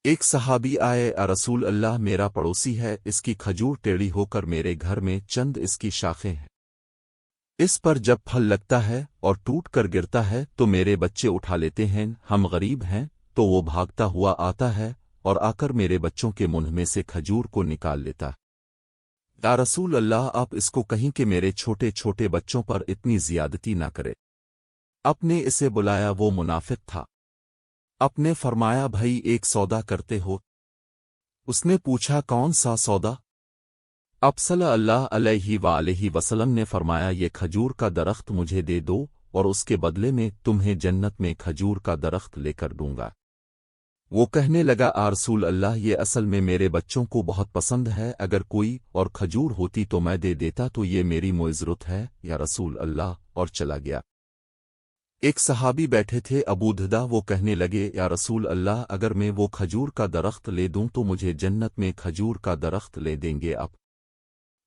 ایک صحابی آئے رسول اللہ میرا پڑوسی ہے، اس کی کھجور ٹیڑھی ہو کر میرے گھر میں چند اس کی شاخیں ہیں، اس پر جب پھل لگتا ہے اور ٹوٹ کر گرتا ہے تو میرے بچے اٹھا لیتے ہیں، ہم غریب ہیں تو وہ بھاگتا ہوا آتا ہے اور آ کر میرے بچوں کے منہ میں سے کھجور کو نکال لیتا۔ یا رسول اللہ آپ اس کو کہیں کہ میرے چھوٹے چھوٹے بچوں پر اتنی زیادتی نہ کرے۔ آپ نے اسے بلایا، وہ منافق تھا۔ آپ نے فرمایا بھائی ایک سودا کرتے ہو؟ اس نے پوچھا کون سا سودا؟ آپ صلی اللہ علیہ وآلہ وسلم نے فرمایا یہ کھجور کا درخت مجھے دے دو اور اس کے بدلے میں تمہیں جنت میں کھجور کا درخت لے کر دوں گا۔ وہ کہنے لگا رسول اللہ یہ اصل میں میرے بچوں کو بہت پسند ہے، اگر کوئی اور کھجور ہوتی تو میں دے دیتا، تو یہ میری معذرت ہے یا رسول اللہ، اور چلا گیا۔ ایک صحابی بیٹھے تھے ابو دھدا، وہ کہنے لگے یا رسول اللہ اگر میں وہ کھجور کا درخت لے دوں تو مجھے جنت میں کھجور کا درخت لے دیں گے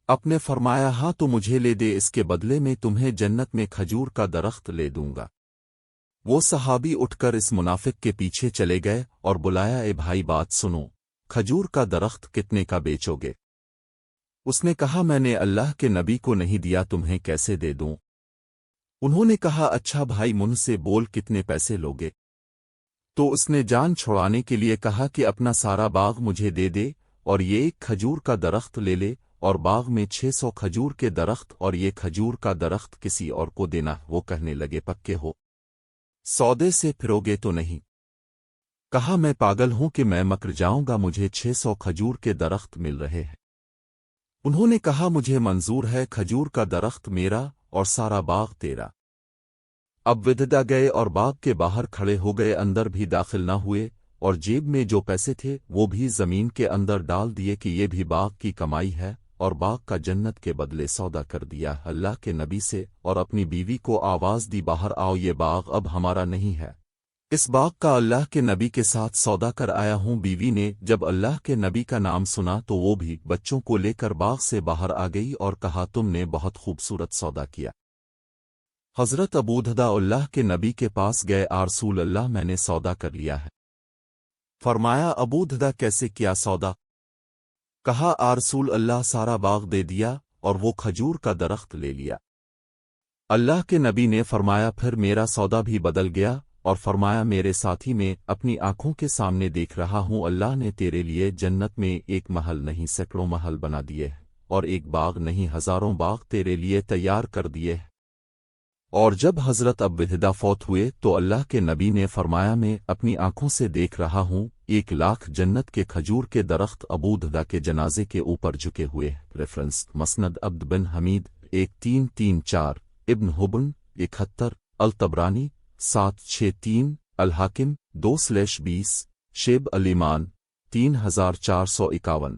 آپ نے فرمایا ہاں تو مجھے لے دے، اس کے بدلے میں تمہیں جنت میں کھجور کا درخت لے دوں گا۔ وہ صحابی اٹھ کر اس منافق کے پیچھے چلے گئے اور بلایا اے بھائی بات سنو، کھجور کا درخت کتنے کا بیچو گے؟ اس نے کہا میں نے اللہ کے نبی کو نہیں دیا، تمہیں کیسے دے دوں؟ انہوں نے کہا اچھا بھائی منہ سے بول کتنے پیسے لوگے؟ تو اس نے جان چھڑانے کے لیے کہا کہ اپنا سارا باغ مجھے دے دے اور یہ ایک کھجور کا درخت لے لے، اور باغ میں 600 کھجور کے درخت اور یہ کھجور کا درخت کسی اور کو دینا۔ وہ کہنے لگے پکے ہو؟ سودے سے پھروگے تو نہیں؟ کہا میں پاگل ہوں کہ میں مکر جاؤں گا، مجھے 600 کھجور کے درخت مل رہے ہیں۔ انہوں نے کہا مجھے منظور ہے، کھجور کا درخت میرا اور سارا باغ تیرا۔ اب وددا گئے اور باغ کے باہر کھڑے ہو گئے، اندر بھی داخل نہ ہوئے، اور جیب میں جو پیسے تھے وہ بھی زمین کے اندر ڈال دیے کہ یہ بھی باغ کی کمائی ہے، اور باغ کا جنت کے بدلے سودا کر دیا اللہ کے نبی سے، اور اپنی بیوی کو آواز دی باہر آؤ، یہ باغ اب ہمارا نہیں ہے، اس باغ کا اللہ کے نبی کے ساتھ سودا کر آیا ہوں۔ بیوی نے جب اللہ کے نبی کا نام سنا تو وہ بھی بچوں کو لے کر باغ سے باہر آ گئی اور کہا تم نے بہت خوبصورت سودا کیا۔ حضرت ابو دھدا اللہ کے نبی کے پاس گئے، رسول اللہ میں نے سودا کر لیا ہے۔ فرمایا ابو دھدا کیسے کیا سودا؟ کہا رسول اللہ سارا باغ دے دیا اور وہ کھجور کا درخت لے لیا۔ اللہ کے نبی نے فرمایا پھر میرا سودا بھی بدل گیا، اور فرمایا میرے ساتھی میں اپنی آنکھوں کے سامنے دیکھ رہا ہوں اللہ نے تیرے لیے جنت میں ایک محل نہیں سینکڑوں محل بنا دیے، اور ایک باغ نہیں ہزاروں باغ تیرے لیے تیار کر دیے۔ اور جب حضرت ابو دھدا فوت ہوئے تو اللہ کے نبی نے فرمایا میں اپنی آنکھوں سے دیکھ رہا ہوں 1,00,000 جنت کے کھجور کے درخت ابو دھدا کے جنازے کے اوپر جھکے ہوئے۔ ریفرنس مسند عبد بن حمید 1334، ابن حبن 71، الطبرانی 763، الحاکم 2/20، شیب الایمان 3451۔